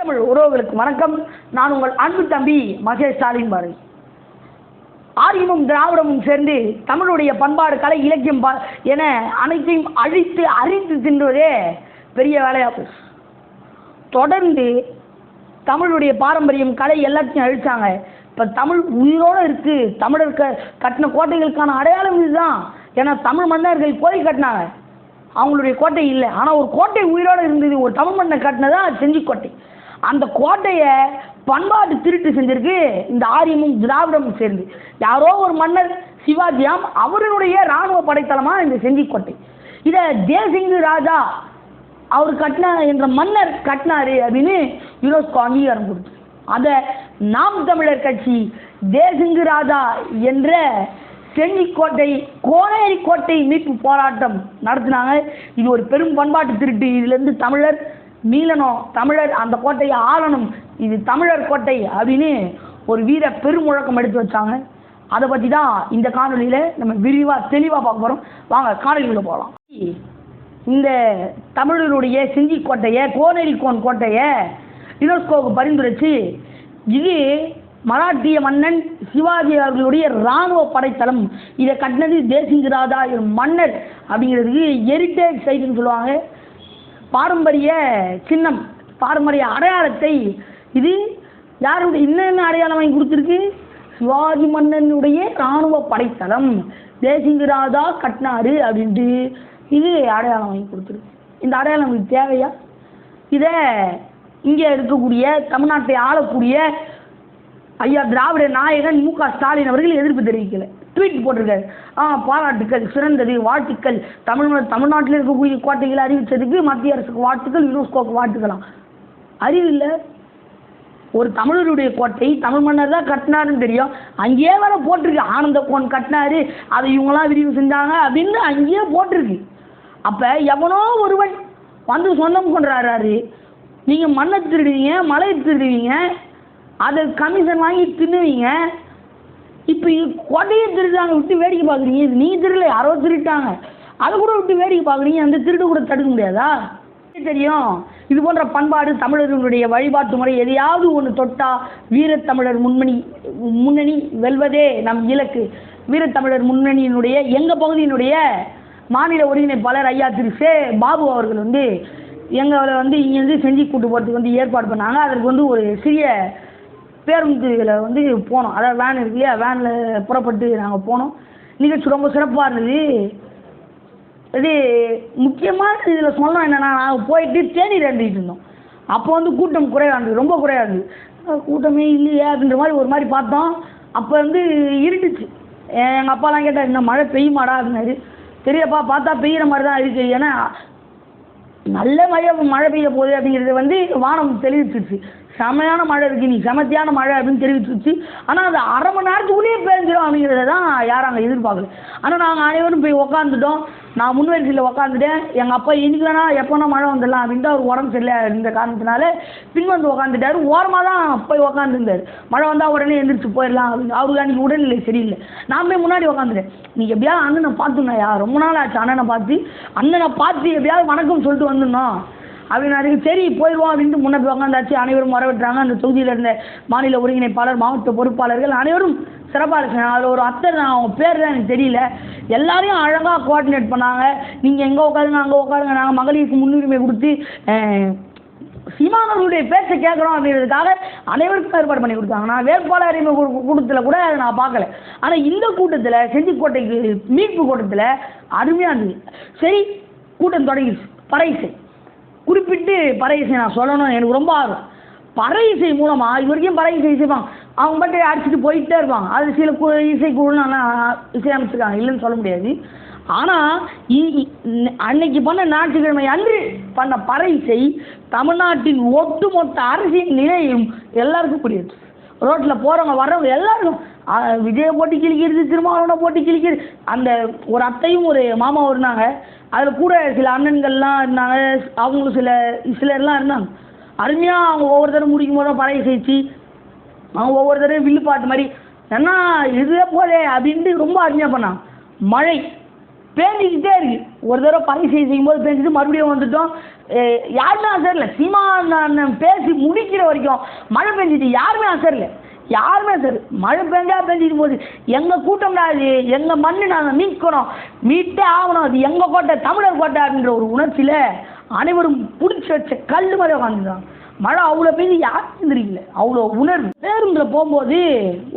தமிழ் உறவுகளுக்கு வணக்கம். நான் உங்கள் அன்பு தம்பி மகேஷ் ஸ்டாலின் பாரதி. ஆரியமும் திராவிடமும் சேர்ந்து தமிழுடைய பண்பாடு, கலை, இலக்கியம் என அனைத்தையும் அழித்து அரித்து தின்றுவதே பெரிய வேலையாகும். தொடர்ந்து தமிழுடைய பாரம்பரியம், கலை எல்லாத்தையும் அழிச்சாங்க. இப்போ தமிழ் உயிரோடு இருக்கு. தமிழர் கட்டின கோட்டைகளுக்கான அடையாளம் இதுதான். ஏன்னா தமிழ் மன்னர்கள் கோயில் கட்டினாங்க, அவங்களுடைய கோட்டை இல்லை. ஆனால் ஒரு கோட்டை உயிரோடு இருந்தது. ஒரு தமிழ் மன்னர் கட்டினதான் செஞ்சிக்கோட்டை. அந்த கோட்டையை பண்பாட்டு திருட்டு செஞ்சிருக்கு இந்த ஆரியமும் திராவிடமும் சேர்ந்து. யாரோ ஒரு மன்னர் சிவாஜியாம், அவருடைய இராணுவ படைத்தளமாக இந்த செஞ்சிக்கோட்டை. இதை தேசிங்கு ராஜா அவர் கட்டின என்ற மன்னர் கட்டினாரு அப்படின்னு யுனெஸ்கோ அங்கீகாரம் கொடுத்து, அதை நாம் தமிழர் கட்சி தேசிங்கு ராஜா என்ற செஞ்சிக்கோட்டை, கோனேரி கோட்டை மீட்பு போராட்டம் நடத்தினாங்க. இது ஒரு பெரும் பண்பாட்டு திருட்டு. இதுலேருந்து தமிழர் மீளணும், தமிழர் அந்த கோட்டையை ஆளணும், இது தமிழர் கோட்டை அப்படின்னு ஒரு வீர பெருமுழக்கம் எடுத்து வச்சாங்க. அதை பற்றி தான் இந்த காணொலியில் நம்ம விரிவாக தெளிவாக பார்க்க போகிறோம். வாங்க காணொலிக்குள்ள போகலாம். இந்த தமிழருடைய செஞ்சிக்கோட்டையை, கோனேரி கோட்டையை யுனெஸ்கோவுக்கு பரிந்துரைச்சு, இது மராட்டிய மன்னன் சிவாஜி அவர்களுடைய இராணுவ படைத்தளம், இதை கட்டினது தேசிங்கு ராஜா மன்னர் அப்படிங்கிறதுக்கு ஹெரிட்டேஜ் சைட்டுன்னு சொல்லுவாங்க. பாரம்பரிய சின்னம், பாரம்பரிய அடையாளத்தை இது யாருடைய இன்னும் அடையாளம் வாங்கி கொடுத்துருக்கு? சிவாஜி மன்னனுடைய இராணுவ படைத்தளம் தேசிங்கு ராஜா கட்டினாரு அப்படின்ட்டு இது அடையாளம் வாங்கி கொடுத்துருக்கு. இந்த அடையாளம் உங்களுக்கு தேவையா? இதை இங்கே இருக்கக்கூடிய தமிழ்நாட்டை ஆளக்கூடிய ஐயா திராவிட நாயகன் மு.க. ஸ்டாலின் அவர்கள் எதிர்ப்பு தெரிவிக்கல, ட்வீட் போட்டிருக்காரு. பாராட்டுக்கள், சிறந்தது, வாழ்த்துக்கள், தமிழ்நாட்டில் இருக்கக்கூடிய கோட்டைகளை அறிவித்ததுக்கு மத்திய அரசுக்கு வாழ்த்துக்கள், யுனெஸ்கோக்கு வாழ்த்துக்கலாம். அறிவு இல்லை. ஒரு தமிழருடைய கோட்டை தமிழ் மன்னர் தான் கட்டினாருன்னு தெரியும், அங்கேயே வேற போட்டிருக்கு ஆனந்த கோன் கட்டினாரு, அதை இவங்களாம் விரிவு செஞ்சாங்க அப்படின்னு அங்கேயே போட்டிருக்கு. அப்போ எவனோ ஒருவன் வந்து சொந்தம் கொண்டாடுறாரு. நீங்கள் மண்ணை திருடுவீங்க, மலையை திருடுவீங்க, அதை கமிஷன் வாங்கி தின்னுவீங்க. இப்போ கோட்டையை திருடுறாங்க, விட்டு வேடிக்கை பார்க்குறீங்க. இது நீங்கள் திருடல, யாரோ திருட்டாங்க, அதை கூட விட்டு வேடிக்கை பார்க்குறீங்க. அந்த திருடு கூட தடுக்க முடியாதா? தெரியும். இது போன்ற பண்பாடு, தமிழர்களுடைய வழிபாட்டு முறை, எதையாவது ஒன்று தொட்டா வீரத்தமிழர் முன்னணி வெல்வதே நம் இலக்கு. வீரத்தமிழர் முன்னணியினுடைய எங்கள் பகுதியினுடைய மாநில ஒருங்கிணைப்பாளர் ஐயா திரு சே பாபு அவர்கள் வந்து எங்களை வந்து இங்கேருந்து செஞ்சு கூட்டு போகிறதுக்கு ஏற்பாடு பண்ணாங்க. அதற்கு ஒரு சிறிய பேருந்துல போனோம். அதாவது வேன் இருக்கு இல்லையா, வேனில் புறப்பட்டு நாங்கள் போனோம். நிகழ்ச்சி ரொம்ப சிறப்பாக இருந்தது. இது முக்கியமான இதில் சொல்லணும் என்னென்னா, நாங்கள் போயிட்டு தேநீர் அருந்திட்டு இருந்தோம். அப்போ கூட்டம் குறைவாக இருந்தது, ரொம்ப குறைவாக இருந்தது. கூட்டமே இல்லையே அப்படின்ற மாதிரி ஒரு மாதிரி பார்த்தோம். அப்போ இருட்டுச்சு. எங்கள் அப்பாலாம் கேட்டால் இந்த மழை பெய்யுமாடா அப்படின்னாரு. தெரியப்பா, பார்த்தா பெய்கிற மாதிரி தான் இருக்குது. ஏன்னா நல்ல மழை பெய்ய போகுது அப்படிங்கிறது வானம் தெரிவிச்சிருச்சு. செமையான மழை இருக்குது, நீ செமத்தியான மழை அப்படின்னு தெரிவிச்சிருச்சு. ஆனால் அது அரை மணி நேரத்துக்குள்ளேயே பெஞ்சிடும் அப்படிங்கிறத தான் யாரும் அங்கே எதிர்பார்க்கல. ஆனால் நாங்கள் அனைவரும் போய் உக்காந்துட்டோம். நான் முன்வரிசையில் உக்காந்துட்டேன். எங்கள் அப்பா இன்னைக்குனா எப்போனா மழை வந்துடலாம் அப்படின்ட்டு அவர் உடம்பு சரியில்லை இந்த காரணத்தினால பின் உக்காந்துட்டார். ஓரமாக தான் போய் உக்காந்துருந்தார். மழை வந்தால் உடனே எழுந்திரிச்சு போயிடலாம் அப்படின்னு. அவருக்கு அன்றைக்கி உடல்நிலை சரியில்லை. நான் போய் முன்னாடி உக்காந்துட்டேன். நீங்கள் எப்படியாவது அண்ணனை பார்த்துனாயா, ரொம்ப நாள் ஆச்சு அண்ணனை பார்த்து எப்படியாவது வணக்கம் சொல்லிட்டு வந்துடணும் அப்படின்னாரு. சரி போயிடுவோம் அப்படின்ட்டு முன்னே போய் உட்காந்தாச்சு. அனைவரும் வரவிட்டுறாங்க. அந்த தொகுதியில் இருந்த மாநில ஒருங்கிணைப்பாளர், மாவட்ட பொறுப்பாளர்கள் அனைவரும் சிறப்பாக இருக்காங்க. அதில் ஒரு அத்தர், அவங்க பேர் தான் எனக்கு தெரியல, எல்லாரையும் அழகாக கோஆர்டினேட் பண்ணாங்க. நீங்கள் எங்கே உட்காருங்க, அங்கே உட்காருங்க, நாங்கள் மகளிருக்கு முன்னுரிமை கொடுத்து சீமானவர்களுடைய பேச்சை கேட்குறோம் அப்படிங்கிறதுக்காக அனைவருக்கும் ஏற்பாடு பண்ணி கொடுத்தாங்க. நான் வேட்பாளர் அறிமுக கூட்டத்தில் கூட அதை நான் பார்க்கல. ஆனால் இந்த கூட்டத்தில், செஞ்சிக்கோட்டைக்கு மீட்பு கூட்டத்தில் அருமையாக இருந்தது. சரி, கூட்டம் தொடங்கிடுச்சு. பறை இசை, குறிப்பிட்டு பறை இசை நான் சொல்லணும், எனக்கு ரொம்ப ஆர்வம். பறை இசை மூலமாக இது வரைக்கும் பறை இசை இசைப்பாங்க, அவங்க மட்டும் அடிச்சுட்டு போயிட்டே இருப்பாங்க. அது சில இசைக்குழு நல்லா இசையமைச்சிருக்காங்க, இல்லைன்னு சொல்ல முடியாது. ஆனால் அன்னைக்கு பண்ண ஞாயிற்றுக்கிழமை அன்று பண்ண பறை இசை தமிழ்நாட்டின் ஒட்டுமொத்த அரசியல் நிலையும் எல்லாருக்கும் புரியுது. ரோட்டில் போகிறவங்க வர்றவங்க எல்லாருக்கும் விஜயை போட்டி கிழிக்கிறது, திருமாவளவனை போட்டி கிழிக்கிறது. அந்த ஒரு அத்தையும் ஒரு மாமாவும் இருந்தாங்க. அதில் கூட சில அண்ணன்கள்லாம் இருந்தாங்க, அவங்களும் சிலர்லாம் இருந்தாங்க. அருமையாக அவங்க ஒவ்வொருத்தரும் முடிக்கும் போதும் பழைய செய்ச்சு, அவங்க ஒவ்வொருத்தரும் வில்லுப்பாட்டு மாதிரி ஏன்னா இதுவே போதே அப்படின்ட்டு ரொம்ப அருமையாக பண்ணாங்க. மழை பேஞ்சிக்கிட்டே இருக்குது. ஒரு தடவை பரிசை செய்யும்போது பேசிட்டு மறுபடியும் வந்துட்டோம். யாருமே அசரல. சீமான் பேசி முடிக்கிற வரைக்கும் மழை பெஞ்சிட்டு யாருமே அசரல. யாருமே சரி மழை பெஞ்சா பெஞ்சிட்டு போகுது. எங்கள் கூட்டம்டா அது, எங்கள் மண்ணு நாங்கள் மீட்கணும், மீட்டே ஆகணும், அது எங்கள் கோட்டை, தமிழர் கோட்டை அப்படின்ற ஒரு உணர்ச்சியில் அனைவரும் பிடிச்சி வச்ச கல் மாதிரி உட்காந்துட்டாங்க. மழை அவ்வளோ பெய்து யாரும் தெரிவிக்கல, அவ்வளோ உணர்வு. பேருந்தில் போகும்போது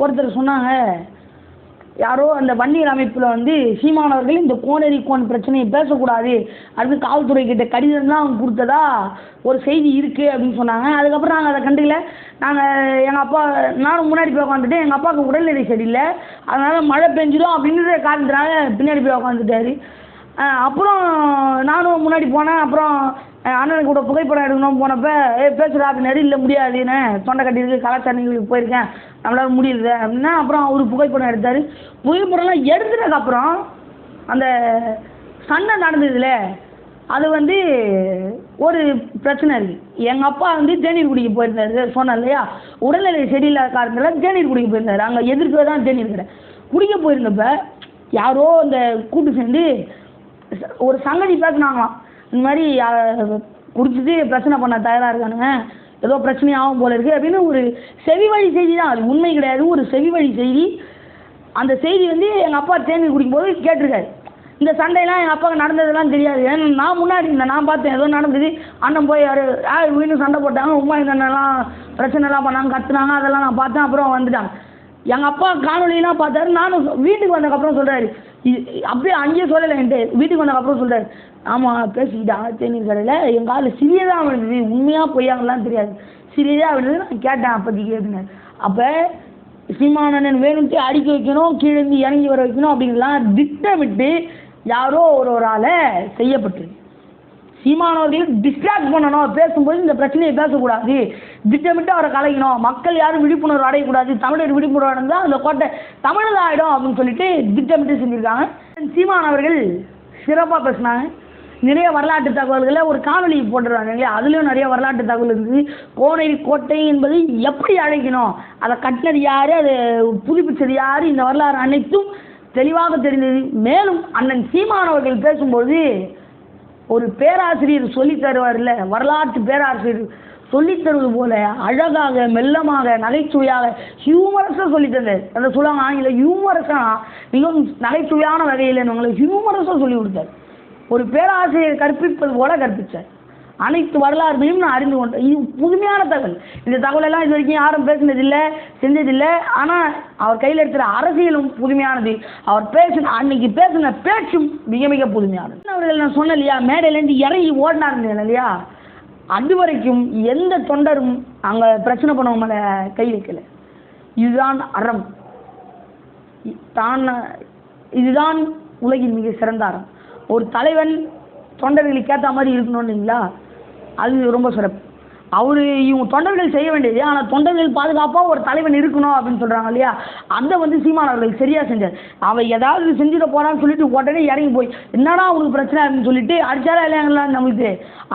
ஒருத்தர் சொன்னாங்க, யாரோ அந்த வன்னியர் அமைப்பில் வந்து சீமானவர்கள் இந்த கோனேரி கோன் பிரச்சனையை பேசக்கூடாது, அடுத்து காவல்துறை கிட்ட கடிதம் தான் அவங்க கொடுத்ததா ஒரு செய்தி இருக்குது அப்படின்னு சொன்னாங்க. அதுக்கப்புறம் நாங்கள் அதை கண்டுக்கல. நாங்கள் எங்கள் அப்பா, நானும் முன்னாடி போய் உட்காந்துட்டு, எங்கள் அப்பாவுக்கு உடல்நிலை சரியில்லை, அதனால் மழை பெஞ்சிடும் அப்படின்ற காரணத்தினால பின்னாடி போய் உட்காந்துட்டாரு. அப்புறம் நானும் முன்னாடி போனேன். அப்புறம் அண்ணனுக்கு கூட புகைப்படம் எடுக்கணும் போனப்போ பேசுகிறா அப்படின்னாரு. இல்லை முடியாதுன்னு, தொண்டை கட்டியிருக்கு, கலாச்சார நிகழ்வுக்கு போயிருக்கேன், நம்மளால முடியல அப்படின்னா. அப்புறம் அவர் புகைப்படம் எடுத்தார். புகைப்படம்லாம் எடுத்ததுக்கப்புறம் அந்த சண்டை நடந்ததுல அது வந்து ஒரு பிரச்சனை இருக்குது. எங்கள் அப்பா வந்து தேநீர் குடிக்க போயிருந்தாரு, சொன்னேன் இல்லையா, உடல்நிலை சரியில்லாத காரணத்தில் தேநீர் குடிக்க போயிருந்தாரு. அங்கே எதிர்க்க தான் தேநீர் கடை குடிக்க போயிருந்தப்ப யாரோ அந்த கூட்டு சேர்ந்து ஒரு சங்கதி பேசினாங்களாம். இந்த மாதிரி குடிச்சிட்டு பிரச்சனை பண்ண தயாராக இருக்கானுங்க, ஏதோ பிரச்சனையாகும் போல இருக்குது அப்படின்னு. ஒரு செவி வழி செய்தி தான், அது உண்மை கிடையாது, ஒரு செவி வழி செய்தி. அந்த செய்தி வந்து எங்கள் அப்பா தேநீர் குடிக்கும்போது கேட்டிருக்காரு. இந்த சண்டையெல்லாம் எங்கள் அப்பாவுக்கு நடந்ததெல்லாம் தெரியாது. ஏன்னா நான் முன்னாடி இருந்தேன், நான் பார்த்தேன் ஏதோ நடந்தது. அண்ணன் போய் யார் வீணும் சண்டை போட்டாங்க, உமா இந்த அண்ணெல்லாம் பிரச்சனைலாம் பண்ணாங்க, கத்துனாங்க, அதெல்லாம் நான் பார்த்தேன். அப்புறம் வந்துட்டாங்க. எங்கள் அப்பா காணொலியெல்லாம் பார்த்தாரு. நானும் வீட்டுக்கு வந்ததுக்கப்புறம் சொல்கிறாரு, அப்படியே அங்கேயே சொல்லலை என்கிட்ட, வீட்டுக்கு வந்ததுக்கப்புறம் சொல்கிறாரு, ஆமாம் பேசிக்கிட்டாங்க தேநீர் கடையில், எங்கள் ஆள் சிறியதாக விழுந்தது, உண்மையாக பொய்யாங்கலாம் தெரியாது, சிறியதாக விழுந்தது, நான் கேட்டேன் அப்போதைக்கு அப்படின்னாரு. அப்போ சீமானண்ணன் வேணும்ட்டு அடிக்க வைக்கணும், கீழேருந்து இறங்கி வர வைக்கணும் அப்படின்லாம் திட்டமிட்டு யாரோ ஒரு ஆளை செய்யப்பட்டிருக்கு. சீமானவர்கள் டிஸ்ட்ராக்ட் பண்ணணும், பேசும்போது இந்த பிரச்சனையை பேசக்கூடாது, திட்டமிட்டு அவரை கலைக்கணும், மக்கள் யாரும் விழிப்புணர்வு அடையக்கூடாது, தமிழர் விழிப்புணர்வு அடைந்தால் அந்த கோட்டை தமிழக ஆகிடும் அப்படின்னு சொல்லிட்டு திட்டமிட்டு செஞ்சுருக்காங்க. சீமானவர்கள் சிறப்பாக பேசினாங்க. நிறைய வரலாற்று தகவல்களை ஒரு காணொலி போட்டுருவாங்க இல்லையா, அதுலேயும் நிறைய வரலாற்று தகவல் இருக்குது. கோனேரி கோட்டை என்பது எப்படி அழைக்கணும், அதை கட்டினது யார், அதை புதுப்பிச்சது யார், இந்த வரலாறு அனைத்தும் தெளிவாக தெரிந்தது. மேலும் அண்ணன் சீமானவர்கள் பேசும்போது ஒரு பேராசிரியர் சொல்லித் தருவார்ல, வரலாற்று பேராசிரியர் சொல்லித் தருவது போல அழகாக, மெல்லமாக, நகைச்சுவையாக, ஹியூமரஸாக சொல்லித் தந்தார். அந்த சொல்லுவாங்க ஆங்கில ஹியூமரஸாக, மிகவும் நகைச்சுவையான வகையில் உங்களை ஹியூமரஸாக சொல்லி கொடுத்தார். ஒரு பேராசிரியர் கற்பிப்பது போல கற்பித்தார். அனைத்து வரலாறுகளையும் நான் அறிந்து கொண்டேன். இது புதுமையான தகவல். இந்த தகவலெல்லாம் இது வரைக்கும் யாரும் பேசினதில்லை, செஞ்சதில்லை. ஆனால் அவர் கையில் இருக்கிற அரசியலும் புதுமையானது. அவர் அன்னைக்கு பேசின பேச்சும் மிக மிக புதுமையானது. அவர்கள் நான் சொன்னேன் இல்லையா, மேடையிலேருந்து இறங்கி ஓடினாருங்க இல்லையா, அது வரைக்கும் எந்த தொண்டரும் அங்கே பிரச்சனை பண்ணவங்க மேலே கை வைக்கலை. இதுதான் அறம், இதுதான் உலகின் மிக சிறந்த அறம். ஒரு தலைவன் தொண்டர்களுக்கு ஏற்ற மாதிரி இருக்கணும்னீங்களா, அது ரொம்ப சிறப்பு. இவங்க தொண்டர்கள் செய்ய வேண்டியது, ஆனால் தொண்டர்கள் பாதுகாப்பாக ஒரு தலைவன் இருக்கணும் அப்படின்னு சொல்கிறாங்க இல்லையா, அதை வந்து சீமானவர்கள் சரியாக செஞ்சார். அவன் ஏதாவது செஞ்சுட போகிறான்னு சொல்லிட்டு உடனே இறங்கி போய் என்னடா அவனுக்கு பிரச்சனை அப்படின்னு சொல்லிட்டு அடிச்சாரா இல்லையாங்களான்னு நம்மளுக்கு.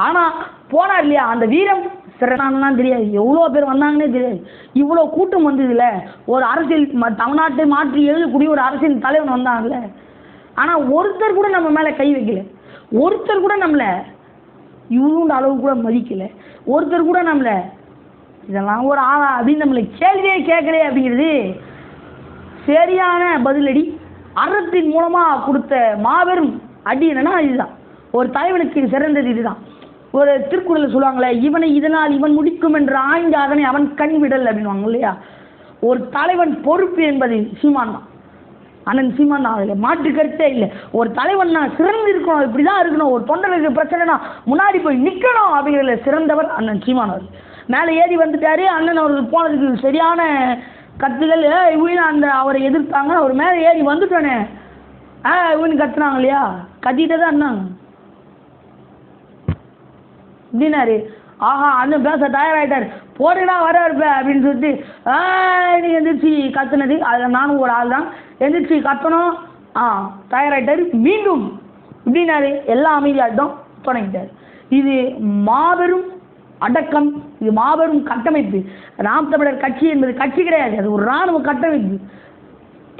ஆனால் போனார் இல்லையா, அந்த வீரம் சிறனான்லாம் தெரியாது, எவ்வளோ பேர் வந்தாங்கன்னே தெரியாது. இவ்வளோ கூட்டம் வந்ததில்ல, ஒரு அரசியல் தமிழ்நாட்டை மாற்றி எழுதக்கூடிய ஒரு அரசியல் தலைவன் வந்தாங்கல்ல. ஆனால் ஒருத்தர் கூட நம்ம மேலே கை வைக்கல, ஒருத்தர் கூட நம்மளை இவ்வளோ அளவு கூட மதிக்கலை, ஒருத்தர் கூட நம்மளை இதெல்லாம் ஒரு ஆளா அப்படின்னு நம்மளை கேள்வியே கேட்கலையே அப்படிங்கிறது சரியான பதிலடி. அறத்தின் மூலமாக கொடுத்த மாபெரும் அடி என்னன்னா இதுதான். ஒரு தலைவனுக்கு சிறந்தது இதுதான். ஒரு திருக்குறள் சொல்லுவாங்களே, இவனை இதனால் இவன் முடிக்கும் என்ற ஆய்ந்த அதனை அவன் கண் விடல் அப்படின்வாங்க இல்லையா. ஒரு தலைவன் பொறுப்பு என்பது சீமான் தான், அண்ணன் சீமான் தான், அதில் மாற்று கருத்தே இல்லை. ஒரு தலைவன்னா சிறந்து இருக்கணும், இப்படி தான் இருக்கணும், ஒரு தொண்டர்களுக்கு பிரச்சனைனா முன்னாடி போய் நிற்கணும் அப்படிங்கிறதுல சிறந்தவர் அண்ணன் சீமான் அவர்கள். மேலே ஏறி வந்துட்டாரு. அண்ணன் அவர்கள் போனதுக்கு சரியான கத்துகள் இவனு அந்த அவரை எதிர்த்தாங்க. அவர் மேலே ஏறி வந்துட்டானே இவனு கத்துனாங்க இல்லையா, கத்திட்டே தான் இருந்தாங்க. இப்படின்னாரு, ஆஹா அண்ணன் பேச தயாராகிட்டார், போடுடா வர இருப்ப அப்படின்னு சொல்லிட்டு நீ எந்திரிச்சு கத்துனது, அதில் நானும் ஒரு ஆள் தான். எந்திரிச்சு கத்தணும், தயாராகிட்டார். மீண்டும் இப்படின்னாரு, எல்லாம் அமைதியாகிட்டோம், தொடங்கிட்டார். இது மாபெரும் அடக்கம், இது மாபெரும் கட்டமைப்பு. நாம் தமிழர் கட்சி என்பது கட்சி கிடையாது, அது ஒரு இராணுவ கட்டமைப்பு.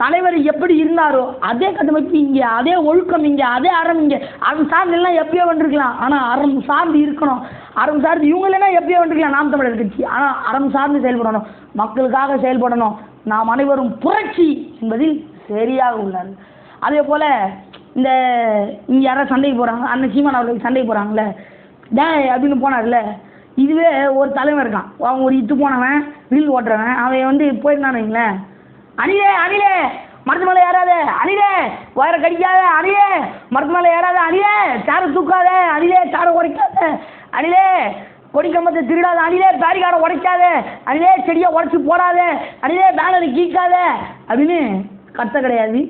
தலைவர் எப்படி இருந்தாரோ அதே கட்டமைப்பு இங்கே, அதே ஒழுக்கம் இங்கே, அதே அறம் இங்கே. அறம் சார்ந்து எல்லாம் எப்பயோ வந்துருக்கலாம், ஆனால் அறம் சார்ந்து இருக்கணும். அறம் சார்ந்து இவங்க இல்லைன்னா எப்பயோ வந்துருக்கலாம் நாம் தமிழர் கட்சி. ஆனால் அறம் சார்ந்து செயல்படணும், மக்களுக்காக செயல்படணும். நாம் அனைவரும் புரட்சி என்பதில் சரியாக உள்ளார். அதே போல் இந்த இங்கே யாராவது சண்டைக்கு போகிறாங்க, அண்ணன் சீமான் அவர்களுக்கு சண்டைக்கு போகிறாங்களே டே அப்படின்னு போனார்ல, இதுவே ஒரு தலைவன் இருக்கான், அவன் ஒரு இட்டு போனவன் ரீல் ஓட்டுறவன், அவன் வந்து போயிருந்தான்னு வைங்களேன், அணிலே அணிலே மரத்து மேலே ஏறாத, அணிலே வயரை கடிக்காத, அணிலே மரத்து மேலே ஏறாத, அணிலே சாரை தூக்காத, அணிலே சாரை உடைக்காத, அணிலே கொடி கம்பத்தை திருடாத, அணிலே பேரிகாரை உடைக்காத, அணிலே செடியை உடச்சி போடாத, அணிலே பேனரை கீக்காத அப்படின்னு கத்த கிடையாது.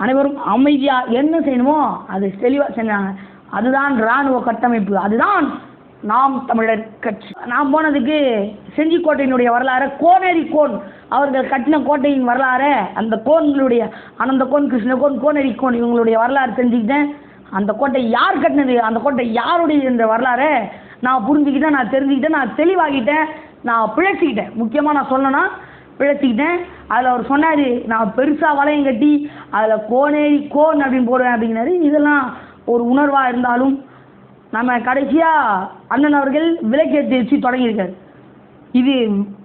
அனைவரும் அமைதியாக என்ன செய்யணுமோ அதை தெளிவாக செஞ்சாங்க. அதுதான் இராணுவ கட்டமைப்பு, அதுதான் நாம் தமிழர் கட்சி. நாம் போனதுக்கு செஞ்சிக்கோட்டையினுடைய வரலாறு, கோனேரி கோன் அவர்கள் கட்டின கோட்டையின் வரலாறு, அந்த கோன்களுடைய அனந்த கோன், கிருஷ்ண கோன், கோனேரி கோன் இவங்களுடைய வரலாறு தெரிஞ்சுக்கிட்டேன். அந்த கோட்டை யார் கட்டினது, அந்த கோட்டை யாருடைய என்ற வரலாறு நான் புரிஞ்சுக்கிட்டேன், நான் தெரிஞ்சுக்கிட்டேன், நான் தெளிவாகிட்டேன், நான் பிழைச்சிக்கிட்டேன். முக்கியமாக நான் சொல்லணும்னா பிழைச்சிக்கிட்டேன். அதில் அவர் சொன்னார், நான் பெருசாக வளையம் கட்டி அதில் கோனேரி கோன் அப்படின்னு போடுவேன் அப்படிங்கிறாரு. இதெல்லாம் ஒரு உணர்வாக இருந்தாலும் நம்ம கடைசியாக அண்ணன் அவர்கள் விளக்கேற்றி வச்சு தொடங்கியிருக்காரு. இது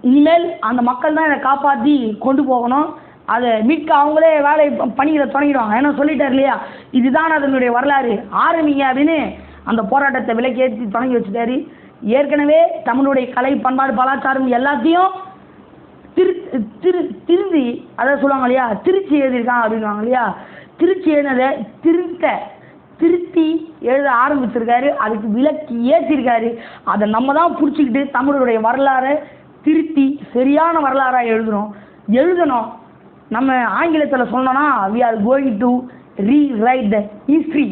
இனிமேல் அந்த மக்கள் தான் இதை காப்பாற்றி கொண்டு போகணும், அதை மீட்க அவங்களே வேலை பணிகளை தொடங்கிடுவாங்க. ஏன்னா சொல்லிட்டார் இல்லையா, இதுதான் அதனுடைய வரலாறு, ஆரம்பிங்க அப்படின்னு அந்த போராட்டத்தை விளக்கேற்றி தொடங்கி வச்சுட்டாரு. ஏற்கனவே தமிழுடைய கலை பண்பாடு கலாச்சாரம் எல்லாத்தையும் திருந்தி அதை சொல்லுவாங்க இல்லையா, திருச்சி எழுதியிருக்காங்க அப்படின்வாங்க இல்லையா, திருச்சி எழுதினதை திருத்தி எழுத ஆரம்பிச்சிருக்காரு, அதுக்கு விலக்கி ஏற்றிருக்காரு. அதை நம்ம தான் பிடிச்சிக்கிட்டு தமிழுடைய வரலாறை திருத்தி சரியான வரலாறாக எழுதணும். நம்ம ஆங்கிலத்தில் சொன்னோன்னா we are going to rewrite the history.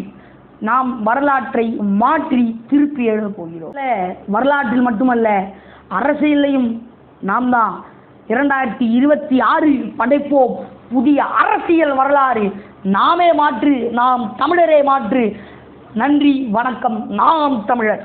நாம் வரலாற்றை மாற்றி திருப்பி எழுத போகிறோம். வரலாற்றில் மட்டுமல்ல அரசியலையும் நாம் தான் 2026 படைப்போம் புதிய அரசியல் வரலாறு. நாமே மாற்று, நாம் தமிழரே மாற்று. நன்றி, வணக்கம். நாம் தமிழர்.